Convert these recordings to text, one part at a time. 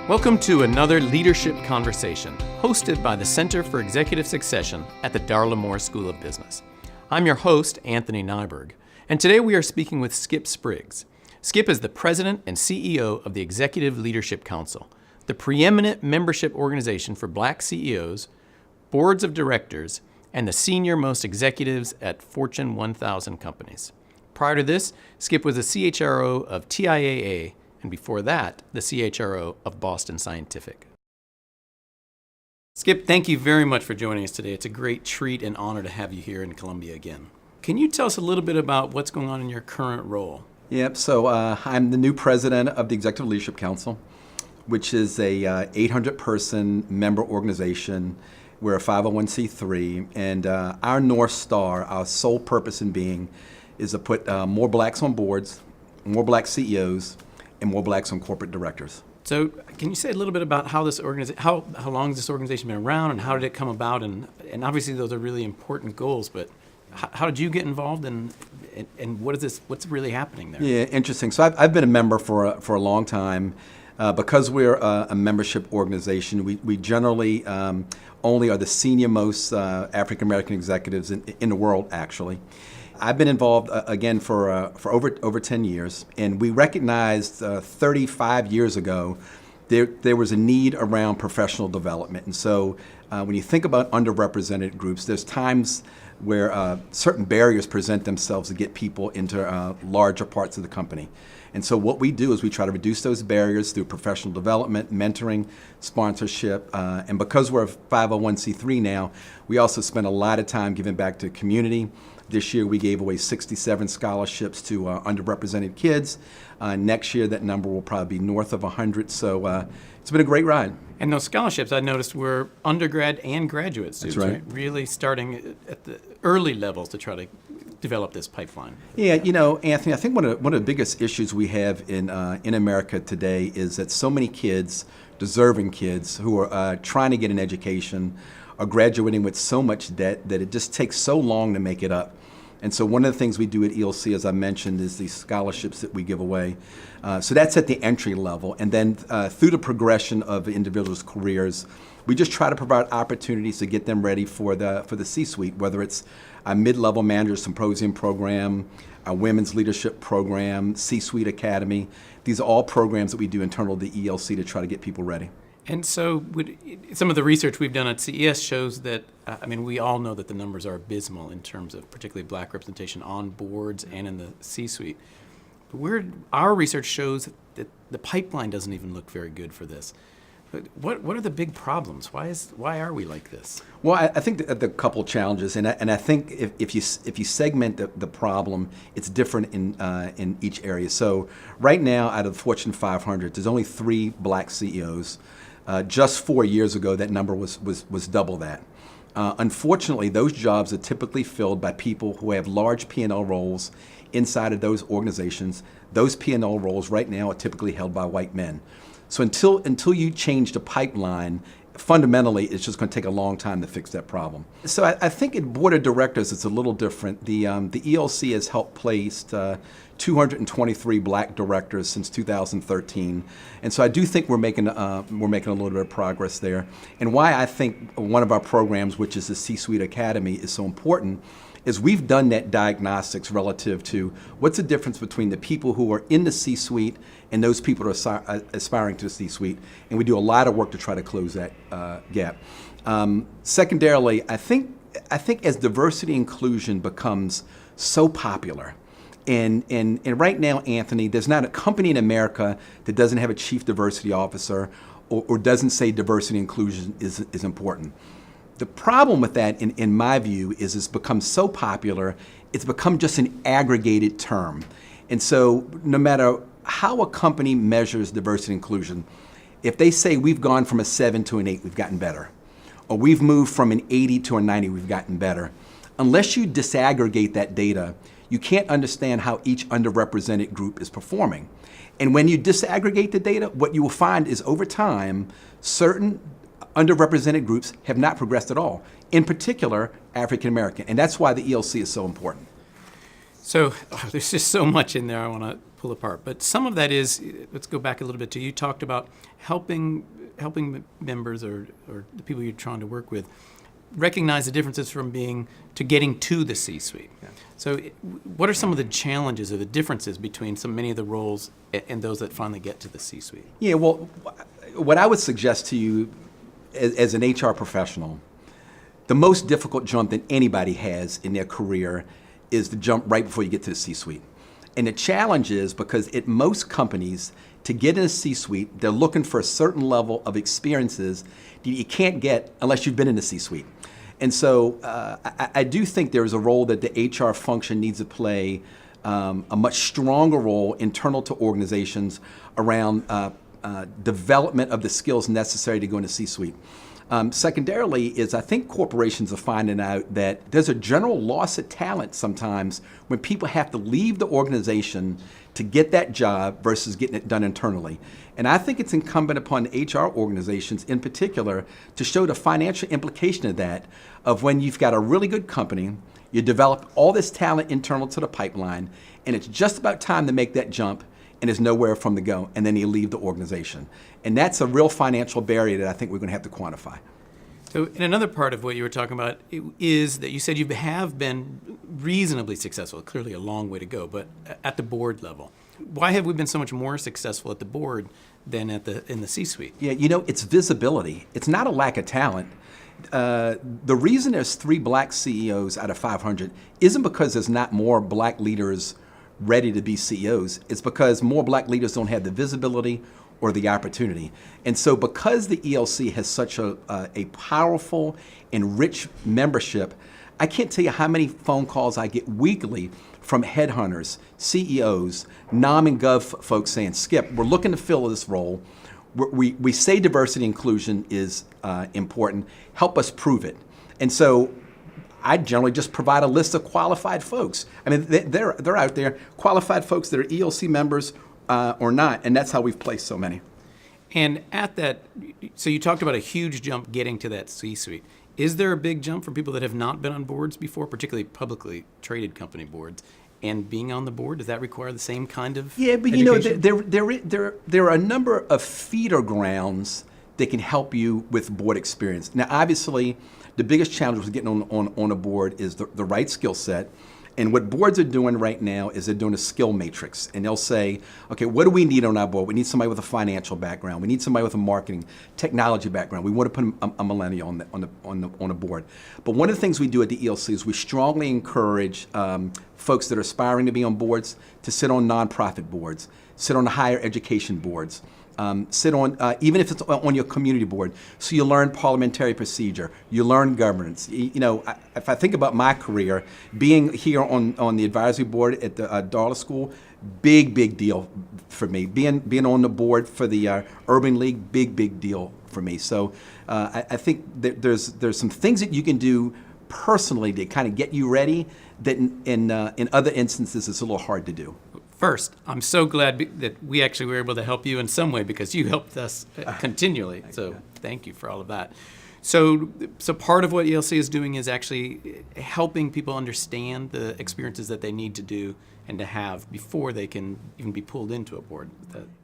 Welcome to another Leadership Conversation, hosted by the Center for Executive Succession at the Darla Moore School of Business. I'm your host, Anthony Nyberg, and today we are speaking with Skip Spriggs. Skip is the President and CEO of the Executive Leadership Council, the preeminent membership organization for Black CEOs, boards of directors, and the senior-most executives at Fortune 1000 companies. Prior to this, Skip was a CHRO of TIAA, and before that, the CHRO of Boston Scientific. Skip, thank you very much for joining us today. It's a great treat and honor to have you here in Columbia again. Can you tell us a little bit about what's going on in your current role? Yep, so I'm the new president of the Executive Leadership Council, which is a 800-person member organization. We're a 501c3, and our North Star, our sole purpose in being, is to put more blacks on boards, more black CEOs, and more blacks on corporate directors. So can you say a little bit about how this how long has this organization been around and how did it come about? And obviously those are really important goals, but how did you get involved and what's really happening there? Yeah, interesting. So I've been a member for a long time. Because we're a membership organization, we generally only are the senior most African American executives in the world, actually. I've been involved again for over 10 years, and we recognized 35 years ago there was a need around professional development. And so when you think about underrepresented groups, there's times where certain barriers present themselves to get people into larger parts of the company. And so what we do is we try to reduce those barriers through professional development, mentoring, sponsorship, and because we're a 501c3 now, we also spend a lot of time giving back to the community. This year we gave away 67 scholarships to underrepresented kids. Next year that number will probably be north of 100, so it's been a great ride. And those scholarships I noticed were undergrad and graduate students, That's right. Really starting at the early levels to try to develop this pipeline. Yeah, you know, Anthony, I think one of the biggest issues we have in America today is that so many kids, deserving kids who are trying to get an education, are graduating with so much debt that it just takes so long to make it up. And so one of the things we do at ELC, as I mentioned, is these scholarships that we give away. So that's at the entry level. And then through the progression of individuals' careers, we just try to provide opportunities to get them ready for the C-suite, whether it's our mid-level manager symposium program, our women's leadership program, C-suite academy. These are all programs that we do internal to the ELC to try to get people ready. And so some of the research we've done at CES shows that, we all know that the numbers are abysmal in terms of particularly black representation on boards and in the C-suite. But our research shows that the pipeline doesn't even look very good for this. But what are the big problems? Why are we like this? Well, I think there are a couple challenges, and I think if you segment the problem, it's different in each area. So right now, out of the Fortune 500, there's only 3 black CEOs. Just 4 years ago, that number was double that. Unfortunately, those jobs are typically filled by people who have large P&L roles inside of those organizations. Those P&L roles right now are typically held by white men. So until you change the pipeline, fundamentally, it's just going to take a long time to fix that problem. So I think at board of directors, it's a little different. The ELC has helped place 223 black directors since 2013, and so I do think we're making a little bit of progress there. And why I think one of our programs, which is the C-Suite Academy, is so important is we've done that diagnostics relative to what's the difference between the people who are in the C-suite and those people who are aspiring to the C-suite, and we do a lot of work to try to close that gap. Secondarily, I think as diversity inclusion becomes so popular, and right now, Anthony, there's not a company in America that doesn't have a chief diversity officer or doesn't say diversity inclusion is important. The problem with that, in my view, is it's become so popular, it's become just an aggregated term. And so no matter how a company measures diversity and inclusion, if they say we've gone from a 7 to an 8, we've gotten better, or we've moved from an 80 to a 90, we've gotten better, unless you disaggregate that data, you can't understand how each underrepresented group is performing. And when you disaggregate the data, what you will find is over time, certain underrepresented groups have not progressed at all, in particular, African American. And that's why the ELC is so important. So there's just so much in there I want to pull apart. But some of that is, let's go back a little bit to, you talked about helping members or the people you're trying to work with recognize the differences from getting to the C-suite. Yeah. So what are some of the challenges or the differences between many of the roles and those that finally get to the C-suite? Yeah, well, what I would suggest to you as an HR professional, the most difficult jump that anybody has in their career is the jump right before you get to the C-suite. And the challenge is because at most companies, to get in a C-suite, they're looking for a certain level of experiences that you can't get unless you've been in the C-suite. And so I do think there is a role that the HR function needs to play, a much stronger role internal to organizations around development of the skills necessary to go into C-suite. Secondarily is I think corporations are finding out that there's a general loss of talent sometimes when people have to leave the organization to get that job versus getting it done internally. And I think it's incumbent upon HR organizations in particular to show the financial implication of that, of when you've got a really good company, you develop all this talent internal to the pipeline, and it's just about time to make that jump, and there's nowhere from to go, and then you leave the organization. And that's a real financial barrier that I think we're going to have to quantify. So, in another part of what you were talking about is that you said you have been reasonably successful, clearly a long way to go, but at the board level. Why have we been so much more successful at the board than in the C-suite? Yeah, it's visibility. It's not a lack of talent. The reason there's 3 black CEOs out of 500 isn't because there's not more black leaders ready to be CEOs. It's because more black leaders don't have the visibility or the opportunity. And so because the ELC has such a powerful and rich membership, I can't tell you how many phone calls I get weekly from headhunters, CEOs, nom and gov folks saying, Skip, we're looking to fill this role. We say diversity and inclusion is important. Help us prove it. And so I generally just provide a list of qualified folks. I mean, they're out there, qualified folks that are ELC members or not, and that's how we've placed so many. And at that, so you talked about a huge jump getting to that C-suite. Is there a big jump for people that have not been on boards before, particularly publicly traded company boards, and being on the board? Does that require the same kind of education? There are a number of feeder grounds that can help you with board experience. Now, obviously, the biggest challenge with getting on a board is the right skill set. And what boards are doing right now is they're doing a skill matrix. And they'll say, okay, what do we need on our board? We need somebody with a financial background. We need somebody with a marketing, technology background. We want to put a millennial on the board. But one of the things we do at the ELC is we strongly encourage folks that are aspiring to be on boards to sit on nonprofit boards, sit on the higher education boards. Sit on, even if it's on your community board, so you learn parliamentary procedure, you learn governance. If I think about my career, being here on the advisory board at the Darla School, big deal for me. Being on the board for the Urban League, big deal for me. So I think that there's some things that you can do personally to kind of get you ready that in other instances it's a little hard to do. First, I'm so glad that we actually were able to help you in some way because you helped us continually. So thank you for all of that. So part of what ELC is doing is actually helping people understand the experiences that they need to do and to have before they can even be pulled into a board.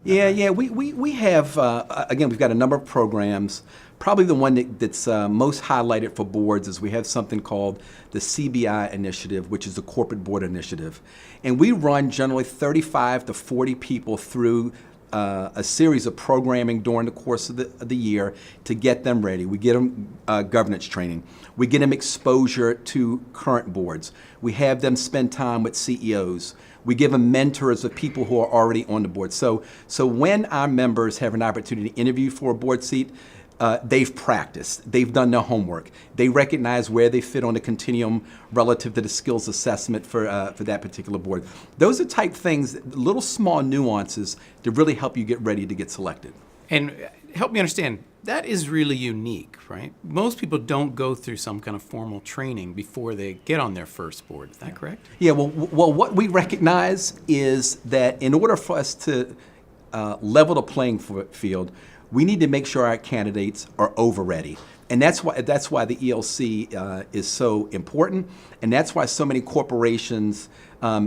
Yeah. We have, again, we've got a number of programs. Probably the one that's most highlighted for boards is we have something called the CBI Initiative, which is the Corporate Board Initiative. And we run generally 35 to 40 people through a series of programming during the course of the year to get them ready. We get them governance training. We get them exposure to current boards. We have them spend time with CEOs. We give them mentors of people who are already on the board. So when our members have an opportunity to interview for a board seat, they've practiced, they've done their homework, they recognize where they fit on the continuum relative to the skills assessment for that particular board. Those are type things, little small nuances that really help you get ready to get selected. And help me understand, that is really unique, right? Most people don't go through some kind of formal training before they get on their first board. Is that correct? Yeah, well, what we recognize is that in order for us to level the playing field, we need to make sure our candidates are over ready. And that's why the ELC is so important, and that's why so many corporations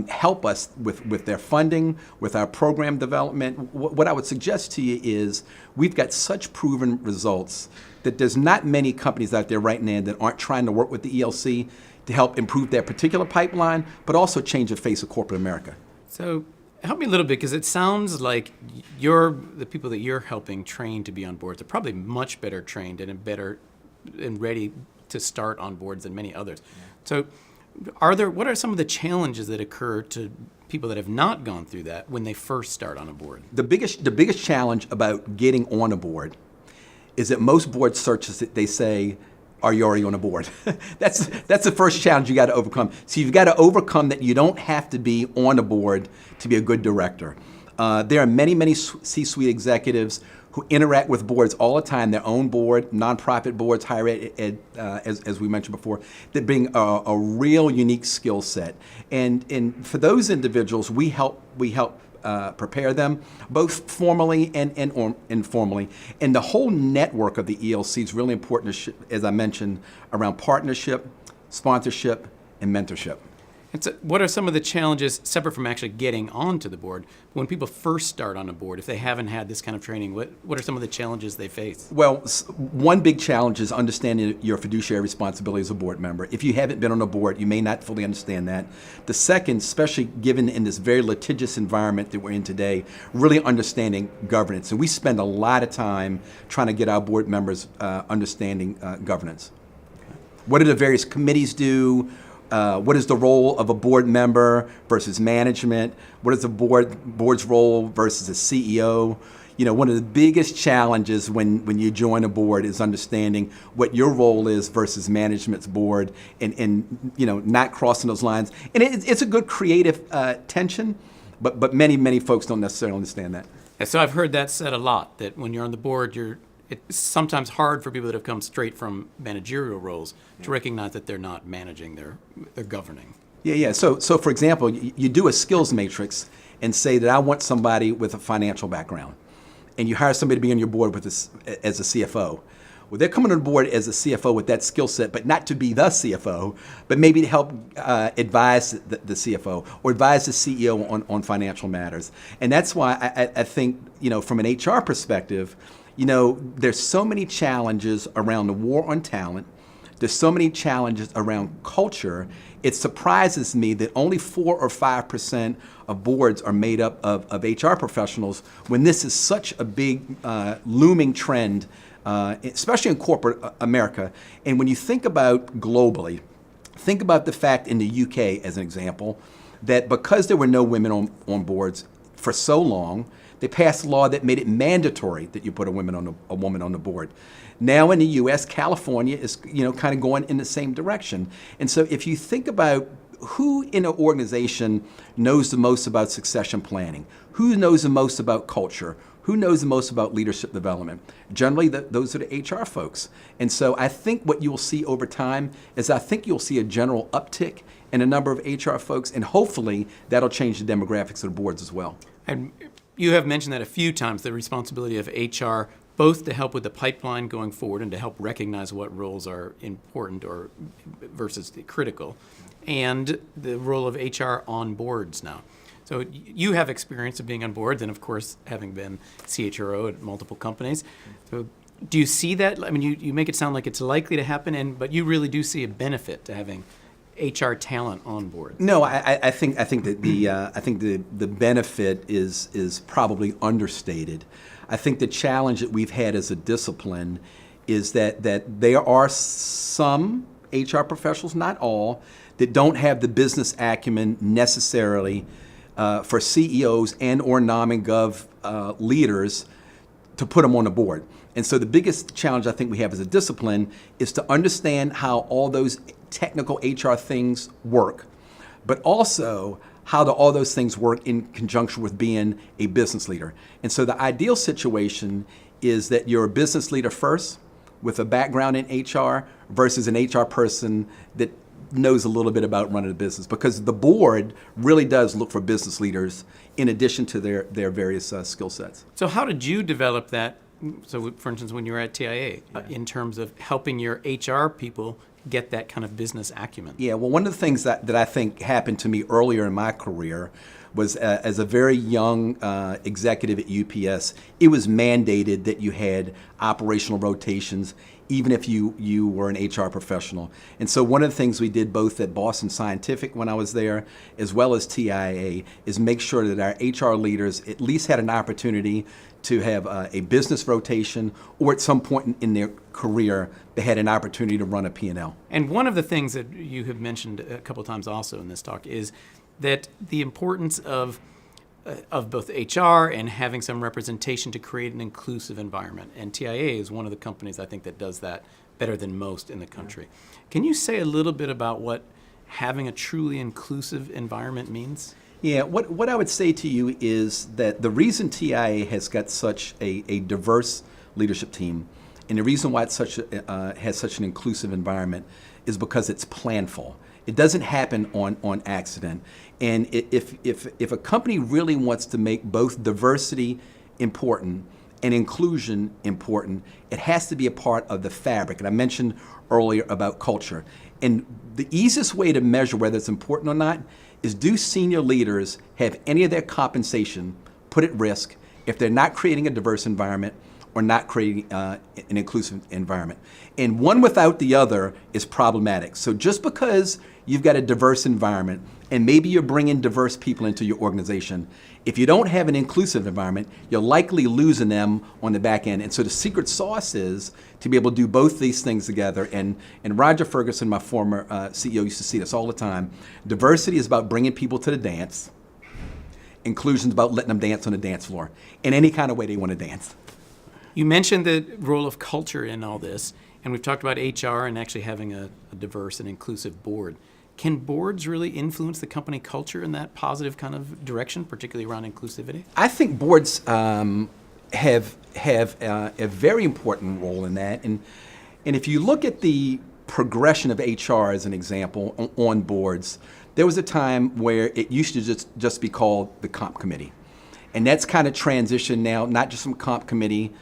help us with their funding, with our program development. What I would suggest to you is we've got such proven results that there's not many companies out there right now that aren't trying to work with the ELC to help improve their particular pipeline, but also change the face of corporate America. So help me a little bit, because it sounds like the people that you're helping train to be on boards are probably much better trained and ready to start on boards than many others. Yeah. So what are some of the challenges that occur to people that have not gone through that when they first start on a board? The biggest challenge about getting on a board is that most board searches, they say, are you already on a board? That's the first challenge you got to overcome. So you've got to overcome that you don't have to be on a board to be a good director. There are many C-suite executives who interact with boards all the time, their own board, nonprofit boards, higher ed, as we mentioned before, that bring a real unique skill set. And for those individuals, we help prepare them, both formally and informally. And the whole network of the ELC is really important, as I mentioned, around partnership, sponsorship, and mentorship. And so what are some of the challenges, separate from actually getting onto the board, when people first start on a board, if they haven't had this kind of training, what are some of the challenges they face? Well, one big challenge is understanding your fiduciary responsibility as a board member. If you haven't been on a board, you may not fully understand that. The second, especially given in this very litigious environment that we're in today, really understanding governance. And we spend a lot of time trying to get our board members understanding governance. Okay. What do the various committees do? What is the role of a board member versus management? What is the board's role versus a CEO? You know, one of the biggest challenges when you join a board is understanding what your role is versus management's board, and you know, not crossing those lines. And it's a good creative tension, but many folks don't necessarily understand that. And so I've heard that said a lot, that when you're on the board, it's sometimes hard for people that have come straight from managerial roles to recognize that they're not managing, they're governing. Yeah. So for example, you do a skills matrix and say that I want somebody with a financial background, and you hire somebody to be on your board as a CFO. Well, they're coming on board as a CFO with that skill set, but not to be the CFO, but maybe to help advise the CFO or advise the CEO on financial matters. And that's why I think, you know, from an HR perspective, you know, there's so many challenges around the war on talent. There's so many challenges around culture. It surprises me that only 4 or 5% of boards are made up of HR professionals, when this is such a big looming trend, especially in corporate America. And when you think about globally, think about the fact in the UK, as an example, that because there were no women on boards for so long, they passed a law that made it mandatory that you put a woman on the board. Now in the U.S., California is, you know, kind of going in the same direction. And so if you think about who in an organization knows the most about succession planning, who knows the most about culture, who knows the most about leadership development, generally those are the HR folks. And so I think what you'll see over time is I think you'll see a general uptick in a number of HR folks, and hopefully that'll change the demographics of the boards as well. And you have mentioned that a few times, the responsibility of HR, both to help with the pipeline going forward and to help recognize what roles are important or versus critical, and the role of HR on boards now. So you have experience of being on boards, and of course, having been CHRO at multiple companies. So do you see that? I mean, you make it sound like it's likely to happen, but you really do see a benefit to having HR talent on board. No, I think that the benefit is probably understated. I think the challenge that we've had as a discipline is that there are some HR professionals, not all, that don't have the business acumen necessarily for CEOs and or nom and gov leaders to put them on the board. And so the biggest challenge I think we have as a discipline is to understand how all those technical HR things work, but also how all those things work in conjunction with being a business leader. And so the ideal situation is that you're a business leader first with a background in HR versus an HR person that knows a little bit about running a business, because the board really does look for business leaders in addition to their various skill sets. So how did you develop that So, for instance, when you were at TIA, in terms of helping your HR people get that kind of business acumen? Yeah, well, one of the things that I think happened to me earlier in my career was as a very young executive at UPS, it was mandated that you had operational rotations, even if you were an HR professional. And so one of the things we did both at Boston Scientific when I was there, as well as TIA, is make sure that our HR leaders at least had an opportunity to have a business rotation, or at some point in their career, they had an opportunity to run a P&L. And one of the things that you have mentioned a couple of times also in this talk is that the importance of both HR and having some representation to create an inclusive environment. And TIA is one of the companies I think that does that better than most in the country. Can you say a little bit about what having a truly inclusive environment means? Yeah, what I would say to you is that the reason TIA has got such a diverse leadership team, and the reason why it has such an inclusive environment, is because it's planful. It doesn't happen on accident. And if a company really wants to make both diversity important and inclusion important, it has to be a part of the fabric. And I mentioned earlier about culture. And the easiest way to measure whether it's important or not is, do senior leaders have any of their compensation put at risk if they're not creating a diverse environment or not creating an inclusive environment? And one without the other is problematic. So just because you've got a diverse environment and maybe you're bringing diverse people into your organization, if you don't have an inclusive environment, you're likely losing them on the back end. And so the secret sauce is to be able to do both these things together. And Roger Ferguson, my former CEO, used to see this all the time. Diversity is about bringing people to the dance. Inclusion is about letting them dance on the dance floor in any kind of way they want to dance. You mentioned the role of culture in all this, and we've talked about HR and actually having a diverse and inclusive board. Can boards really influence the company culture in that positive kind of direction, particularly around inclusivity? I think boards have a very important role in that. And if you look at the progression of HR as an example on boards, there was a time where it used to just be called the comp committee. And that's kind of transitioned now, not just from comp committee,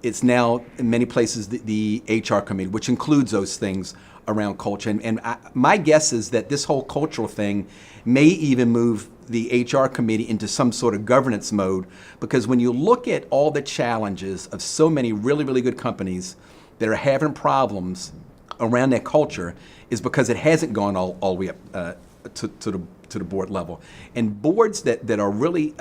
it's now in many places the HR committee, which includes those things around culture. And my guess is that this whole cultural thing may even move the HR committee into some sort of governance mode, because when you look at all the challenges of so many really, really good companies that are having problems around their culture, is because it hasn't gone all the way up to the board level. And boards that are really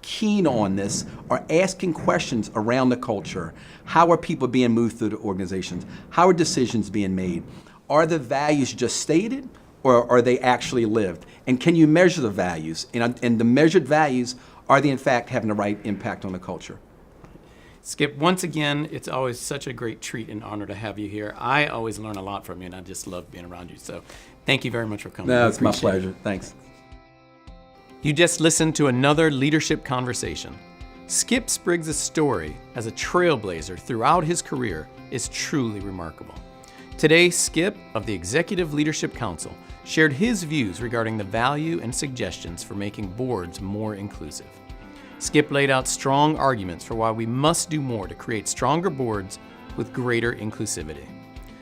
keen on this are asking questions around the culture. How are people being moved through the organizations? How are decisions being made? Are the values just stated, or are they actually lived? And can you measure the values? And the measured values, are they in fact having the right impact on the culture? Skip, once again, it's always such a great treat and honor to have you here. I always learn a lot from you, and I just love being around you. So thank you very much for coming. No, it's my pleasure. Thanks. You just listened to another leadership conversation. Skip Spriggs' story as a trailblazer throughout his career is truly remarkable. Today, Skip of the Executive Leadership Council shared his views regarding the value and suggestions for making boards more inclusive. Skip laid out strong arguments for why we must do more to create stronger boards with greater inclusivity.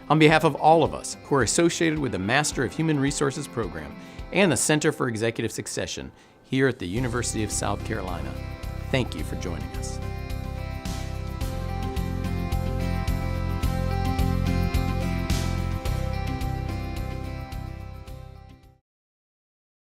On behalf of all of us who are associated with the Master of Human Resources program and the Center for Executive Succession here at the University of South Carolina, thank you for joining us.